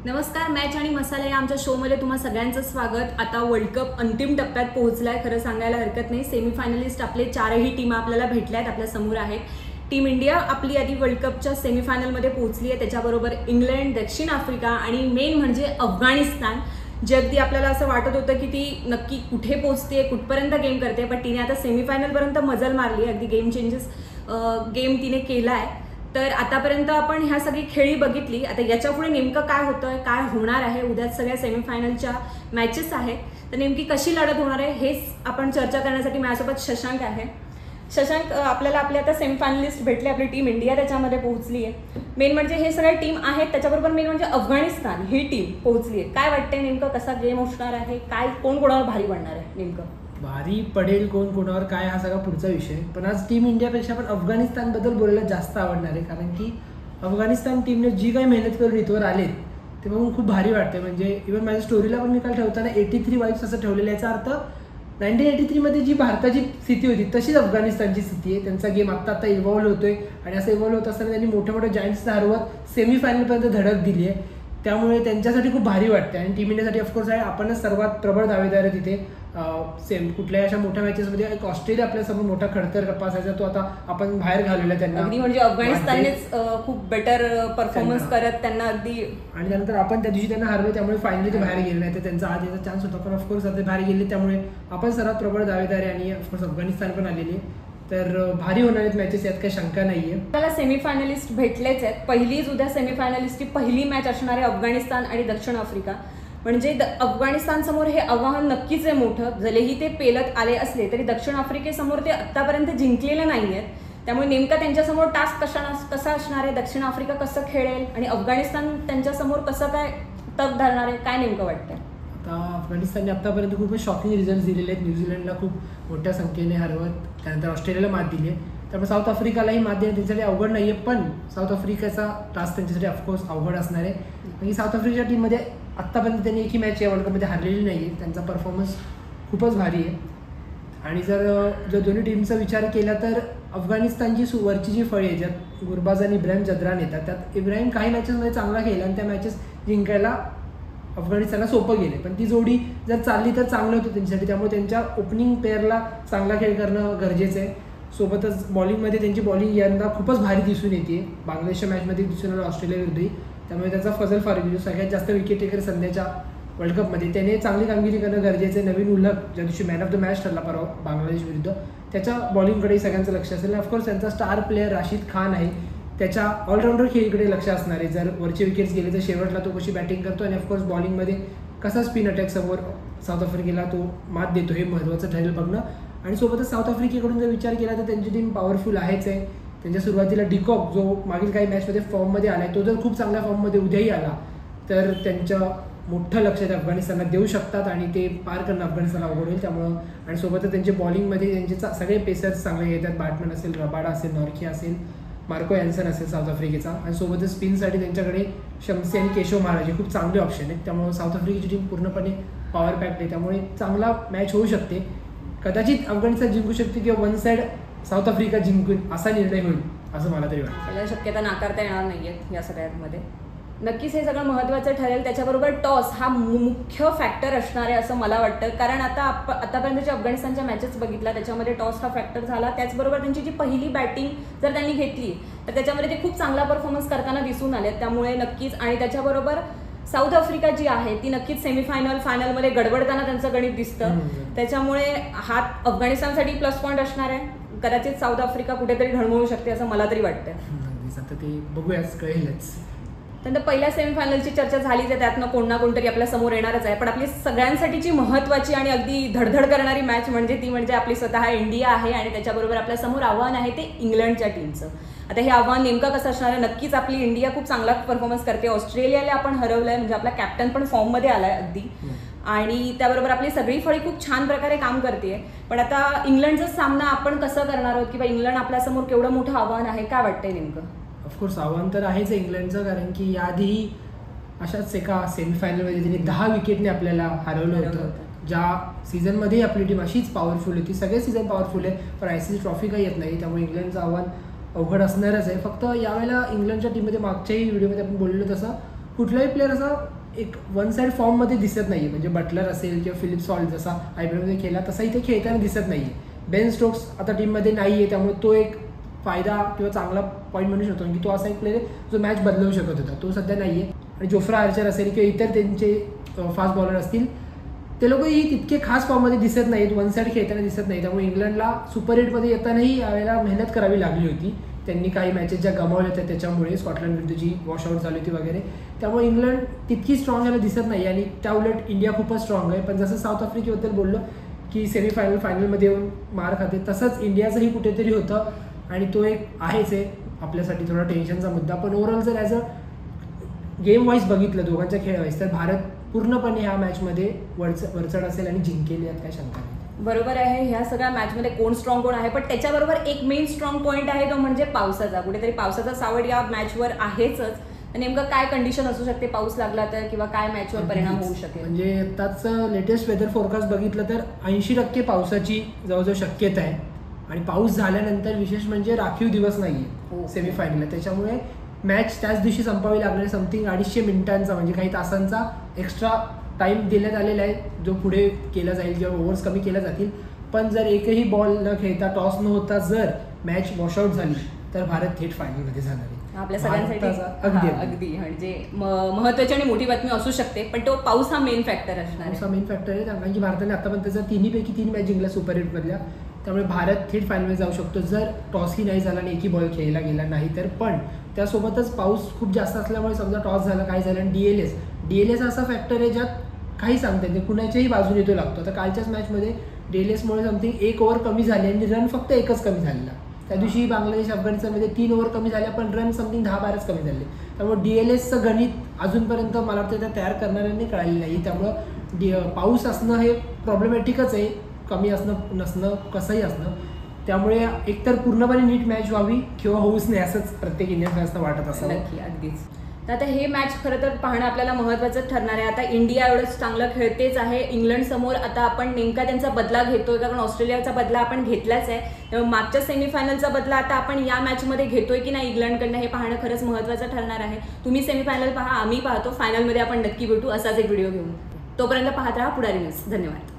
नमस्कार. मॅच आणि मसाला या आमच्या शोमध्ये तुम्हा सगळ्यांचं स्वागत. आता वर्ल्ड कप अंतिम टप्प्यात पोहोचलाय. खरं सांगायला हरकत नाही. सेमीफायनलिस्ट आपले चारही टीम आपल्याला भेटल्यात, आपल्या समोर आहेत. टीम इंडिया आपली आधी वर्ल्ड कपच्या सेमीफायनलमध्ये पोहोचली आहे. त्याच्याबरोबर इंग्लंड, दक्षिण आफ्रिका आणि मेन म्हणजे अफगाणिस्तान, जे अगदी आपल्याला असं वाटत होतं की ती नक्की कुठे पोहोचते, कुठपर्यंत गेम करते, पण तिने आता सेमीफायनलपर्यंत मजल मारली. अगदी गेम तिने केला आहे. तर आतापर्यंत आपण ह्या सगळी खेळी बघितली. आता याच्या पुढे नेमकं काय होतंय, काय होणार आहे, उद्याच सगळ्या सेमीफायनलच्या मॅचेस आहेत. तर नेमकी कशी लढत होणार आहे हेच आपण चर्चा करण्यासाठी माझ्यासोबत शशांक आहे. शशांक, आपल्याला आपले आता सेमीफायनलिस्ट भेटले. आपली टीम इंडिया त्याच्यामध्ये पोहोचली आहे. मेन म्हणजे हे सगळ्या टीम आहेत, त्याच्याबरोबर मेन म्हणजे अफगाणिस्तान ही टीम पोहोचली आहे. काय वाटतंय नेमकं, कसा गेम असणार आहे, काय कोण कोणावर भारी पडणार आहे नेमकं? भारी पडेल कोण कोणावर काय हा सगळा पुढचा विषय. पण आज टीम इंडियापेक्षा पण अफगाणिस्तानबद्दल बोलायला जास्त आवडणार आहे, कारण की अफगाणिस्तान टीमने जी काही मेहनत करून इथवर आलेत ते बघून खूप भारी वाटते. म्हणजे इव्हन माझ्या स्टोरीला पण मी काल ठेवताना 83 वाईब्स असं ठेवलेलं. याचा अर्थ 1983 मध्ये जी भारताची स्थिती होती तशीच अफगाणिस्तानची स्थिती आहे. त्यांचा गेम आता इव्हॉल्व्ह होतोय आणि असं इव्हॉल्व्ह होत असताना त्यांनी मोठ्या मोठ्या जायंट्सना हरवत सेमीफायनलपर्यंत धडक दिली आहे. त्यामुळे त्यांच्यासाठी खूप भारी वाटते. आणि टीम इंडियासाठी ऑफकोर्स आहे, आपणच सर्वात प्रबळ दावेदार आहे तिथे. कुठल्याही अशा मोठ्या मॅचेसमध्ये एक ऑस्ट्रेलिया आपल्यासमोर मोठा खडतर टप्पा असायचा, तो आता आपण बाहेर घालवला त्यांना. अगदी म्हणजे अफगाणिस्ताननेच खूप बेटर परफॉर्मन्स करत त्यांना अगदी. आणि त्यानंतर आपण त्या दिवशी त्यांना हरवले, त्यामुळे फायनली ते बाहेर गेले. नाही तर त्यांचा आज याचा चान्स होता, पण ऑफकोर्स आता बाहेर गेले. त्यामुळे आपण सर्वात प्रबळ दावेदार आहे आणि ऑफकोर्स अफगाणिस्तान पण आलेली आहे. तर भारी होणार आहेत मॅचेस, यात काही शंका नाहीये. आपल्याला सेमीफायनलिस्ट भेटलेच आहेत. पहिलीच उद्या सेमीफायनलिस्टची पहिली मॅच असणार आहे अफगाणिस्तान आणि दक्षिण आफ्रिका. म्हणजे अफगाणिस्तान समोर हे आव्हान नक्कीच आहे मोठं. जरीही ते पेलत आले असले तरी दक्षिण आफ्रिकेसमोर ते आत्तापर्यंत जिंकलेले नाही आहेत. त्यामुळे नेमका त्यांच्यासमोर टास्क कसा असणार आहे, दक्षिण आफ्रिका कसं खेळेल आणि अफगाणिस्तान त्यांच्यासमोर कसं काय तग धरणार आहे, काय नेमकं वाटतंय? आता अफगाणिस्तानने आतापर्यंत खूपच शॉकिंग रिझल्ट दिलेले आहेत. न्यूझीलंडला खूप मोठ्या संख्येने हरवत, त्यानंतर ऑस्ट्रेलियाला मात दिली आहे. त्यामुळे साऊथ आफ्रिकालाही मात देणं त्यांच्यासाठी अवघड नाही आहे. पण साऊथ आफ्रिकेचा टास्क त्यांच्यासाठी ऑफकोर्स अवघड असणार आहे. आणि साऊथ आफ्रिकेच्या टीममध्ये आत्तापर्यंत त्यांनी एकही मॅच या वर्ल्ड कपमध्ये हरलेली नाही आहे. त्यांचा परफॉर्मन्स खूपच भारी आहे. आणि जर दोन्ही टीमचा विचार केला तर अफगाणिस्तानची वरची जी फळी आहे, ज्यात गुरबाज आणि इब्राहिम जद्रान येतात, त्यात इब्राहिम काही मॅचेसमध्ये चांगला खेळला आणि त्या मॅचेस जिंकायला अफगाणिस्तानला सोपं गेले. पण ती जोडी जर चालली तर चांगलं होतं त्यांच्यासाठी. त्यामुळे त्यांच्या ओपनिंग पेअरला चांगला खेळ करणं गरजेचं आहे. सोबतच बॉलिंगमध्ये त्यांची बॉलिंग यंदा खूपच भारी दिसून येते. बांगलादेशच्या मॅचमध्ये दिसून आलं ऑस्ट्रेलियाविरुद्ध. त्यामुळे त्याचा फजल फारूकी जो सगळ्यात जास्त विकेट टेकर सध्याच्या वर्ल्ड कपमध्ये, त्याने चांगली कामगिरी करणं गरजेचं आहे. नवीन उल्लक ज्या दिवशी मॅन ऑफ द मॅच ठरला परवा बांगलादेश विरुद्ध, त्याच्या बॉलिंगकडेही सगळ्यांचं लक्ष असेल. ऑफकोर्स त्यांचा स्टार प्लेअर राशिद खान आहे, त्याच्या ऑलराऊंडर खेळीकडे लक्ष असणार आहे. जर वरचे विकेट्स गेले तर शेवटला तो कशी बॅटिंग करतो आणि ऑफकोर्स बॉलिंगमध्ये कसा स्पिन अटॅक समोर साऊथ आफ्रिकेला तो मात देतो, हे महत्त्वाचं ठरेल बघणं. आणि सोबतच साऊथ आफ्रिकेकडून जर विचार केला तर त्यांची टीम पॉवरफुल आहेच आहे. त्यांच्या सुरुवातीला डिकॉक, जो मागील काही मॅचमध्ये फॉर्ममध्ये आला आहे, तो जर खूप चांगल्या फॉर्ममध्ये उद्याही आला तर त्यांचं मोठं लक्ष ते अफगाणिस्तानला देऊ शकतात आणि ते पार करणं अफगाणिस्तानला अवघड होईल. त्यामुळं आणि सोबतच त्यांचे बॉलिंगमध्ये त्यांचे सगळे पेसर्स चांगले येतात. बॅट्समॅन असेल, रबाडा असेल, नॉर्की असेल, मार्को यॅन्सन असेल साऊथ आफ्रिकेचा. आणि सोबतच स्पिनसाठी त्यांच्याकडे शम्सी आणि केशव महाराज हे खूप चांगले ऑप्शन आहेत. त्यामुळे साऊथ आफ्रिकेची टीम पूर्णपणे पॉवर पॅक्ड आहे. त्यामुळे चांगला मॅच होऊ शकते. कदाचित अफगाणिस्तान जिंकू शकते किंवा वन साईड साऊथ आफ्रिका जिंकून असा निर्णय होईल असं मला तरी वाटतं. सगळ्या शक्यता नाकारता येणार नाही आहेत या सगळ्यांमध्ये. नक्कीच हे सगळं महत्त्वाचं ठरेल. त्याच्याबरोबर टॉस हा मुख्य फॅक्टर असणार आहे असं मला वाटतं. कारण आतापर्यंतच्या अफगाणिस्तानच्या मॅचेस बघितल्या त्याच्यामध्ये टॉस हा फॅक्टर झाला. त्याचबरोबर त्यांची जी पहिली बॅटिंग जर त्यांनी घेतली तर त्याच्यामध्ये ते खूप चांगला परफॉर्मन्स करताना दिसून आले. त्यामुळे नक्कीच, आणि त्याच्याबरोबर साऊथ आफ्रिका जी आहे ती नक्कीच फायनलमध्ये गडबडताना त्यांचं गणित दिसतं. त्याच्यामुळे हा अफगाणिस्तानसाठी प्लस पॉईंट असणार आहे. कदाचित साऊथ आफ्रिका कुठेतरी ढळमळू शकते असं मला तरी वाटतं. आता ते बघूयाच, कळेलच. त्यानंतर पहिल्या सेमीफायनलची चर्चा झालीच आहे, त्यातनं कोण ना कोणतरी आपल्या समोर येणारच आहे. पण आपली सगळ्यांसाठीची महत्त्वाची आणि अगदी धडधड करणारी मॅच म्हणजे आपली स्वतः इंडिया आहे. आणि त्याच्याबरोबर आपल्या समोर आव्हान आहे ते इंग्लंडच्या टीमचं. आता हे आव्हान नेमकं कसं असणार आहे? नक्कीच आपली इंडिया खूप चांगला परफॉर्मन्स करते. ऑस्ट्रेलियाला आपण हरवलंय, म्हणजे आपला कॅप्टन पण फॉर्ममध्ये आलाय अगदी. आणि त्याबरोबर आपली सगळी फळी खूप छान प्रकारे काम करते. पण आता इंग्लंडचा सामना आपण कसं करणार आहोत किंवा इंग्लंड आपल्यासमोर केवढं मोठं आव्हान आहे, काय वाटतंय नेमकं? ऑफकोर्स आव्हान तर आहेच इंग्लंडचं, कारण की याआधीही अशाच एका सेमीफायनलमध्ये त्यांनी 10 विकेटने आपल्याला हरवलं होतं. ज्या सीझनमध्येही आपली टीम अशीच पॉवरफुल होती. सगळे सीझन पॉवरफुल आहे, पण ICC ट्रॉफी काही येत नाही. त्यामुळे इंग्लंडचं आव्हान अवघड असणारच आहे. फक्त यावेळेला इंग्लंडच्या टीममध्ये मागच्याही व्हिडिओमध्ये आपण बोललो तसं कुठलाही प्लेअर असा एक वन साईड फॉर्ममध्ये दिसत नाही आहे. म्हणजे बटलर असेल किंवा फिलिप सॉल्ट जसा IPL मध्ये खेळला तसा इथे खेळताना दिसत नाही आहे. बेन स्टोक्स आता टीममध्ये नाही आहे, त्यामुळे तो एक फायदा किंवा चांगला पॉईंट म्हणू शकतो की तो असा एक प्लेअर आहे जो मॅच बदलवू शकत होता, तो सध्या नाही आहे. आणि जोफ्रा आर्चर असेल किंवा इतर त्यांचे फास्ट बॉलर असतील ते लोकही तितके खास फॉर्ममध्ये दिसत नाहीत, वन साईड खेळताना दिसत नाही. त्यामुळे इंग्लंडला सुपर 8मध्ये येतानाही यावेळेला मेहनत करावी लागली होती. त्यांनी काही मॅचेस ज्या गमावल्या होत्या त्याच्यामुळे, स्कॉटलंड विरुद्ध जी वॉशआउट झाली होती वगैरे, त्यामुळे इंग्लंड तितकी स्ट्रॉंग यायला दिसत नाही. आणि त्या उलट इंडिया खूपच स्ट्रॉंग आहे. पण जसं साऊथ आफ्रिकेबद्दल बोललो की सेमीफायनल फायनलमध्ये येऊन मार खाते, तसंच इंडियाचंही कुठेतरी होतं आणि तो एक आहेच आहे आपल्यासाठी थोडा टेन्शनचा मुद्दा. पण ओव्हरऑल जर ॲज अ गेम वाईज बघितलं दोघांच्या खेळ वाईज तर भारत पूर्णपणे ह्या मॅचमध्ये वरचढ असेल आणि जिंकेल यात काय शंका नाही. बरोबर आहे. ह्या सगळ्या मॅचमध्ये कोण स्ट्रॉंग कोण आहे, पण त्याच्याबरोबर एक मेन स्ट्रॉंग पॉईंट आहे तो म्हणजे पावसाचा. कुठेतरी पावसाचा सावट या मॅचवर आहेच. नेमकं काय कंडिशन असू शकते पाऊस लागला तर, किंवा काय मॅचवर परिणाम होऊ शकेल? म्हणजे आताच लेटेस्ट वेदर फोरकास्ट बघितलं तर 80% पावसाची जवळजवळ शक्यता आहे. आणि पाऊस झाल्यानंतर विशेष म्हणजे राखीव दिवस नाही आहे सेमीफायनलला, त्याच्यामुळे मॅच त्याच दिवशी संपावी लागणार आहे. समथिंग 250 मिनिटांचा म्हणजे काही तासांचा एक्स्ट्रा टाईम देण्यात आलेला आहे जो पुढे केला जाईल किंवा ओव्हर्स कमी केल्या जातील. पण जर एकही बॉल न खेळता, टॉस न होता जर मॅच वॉशआउट झाली तर भारत थेट फायनलमध्ये जाणार आहे. आपल्या सगळ्यांसाठी अगदी म्हणजे महत्त्वाची आणि मोठी बातमी असू शकते. पण तो पाऊस हा मेन फॅक्टर असणार आहे. पाऊस हा मेन फॅक्टर आहे, कारण की भारताने आतापर्यंत त्याचा 3 मॅच जिंकल्या सुपर 8मधल्या. त्यामुळे भारत थेट फायनलमध्ये जाऊ शकतो जर टॉसही नाही झाला आणि एकही बॉल खेळला गेला नाही तर. पण त्यासोबतच पाऊस खूप जास्त असल्यामुळे समजा टॉस झाला, काय झालं, आणि DLS असा फॅक्टर आहे ज्यात काही सांगता येते, कुणाच्याही बाजूने तो लागतो. आता कालच्याच मॅचमध्ये DLSमुळे समथिंग 1 ओव्हर कमी झाली आणि रन फक्त एकच कमी झालेला. त्या दिवशी बांगलादेश अफगाणिस्तानमध्ये 3 ओव्हर कमी झाल्या पण रन समथिंग 10-12च कमी झाले. त्यामुळे DLSचं गणित अजूनपर्यंत मला वाटतं त्या तयार करणाऱ्यांनी कळालेलं नाही. त्यामुळं पाऊस असणं हे प्रॉब्लेमॅटिकच आहे, कमी असणं नसणं कसंही असणं. त्यामुळे एकतर पूर्णपणे नीट मॅच व्हावी किंवा होऊच नाही असंच प्रत्येक इंडियन फॅन्सना वाटत असावं. नक्की, अगदीच. तर आता हे मॅच खरं तर पाहणं आपल्याला महत्त्वाचं ठरणार आहे. आता इंडिया एवढंच चांगलं खेळतेच आहे इंग्लंड समोर. आता आपण नेमका त्यांचा बदला घेतोय, कारण ऑस्ट्रेलियाचा बदला आपण घेतलाच आहे. त्यामुळे मागच्या सेमीफायनलचा बदला आता आपण या मॅचमध्ये घेतोय की नाही इंग्लंडकडनं हे पाहणं खरंच महत्त्वाचं ठरणार आहे. तुम्ही सेमीफायनल पहा, आम्ही पाहतो. फायनलमध्ये आपण नक्की भेटू असाच एक व्हिडिओ घेऊन. तोपर्यंत पाहत राहा पुढारी न्यूज. धन्यवाद.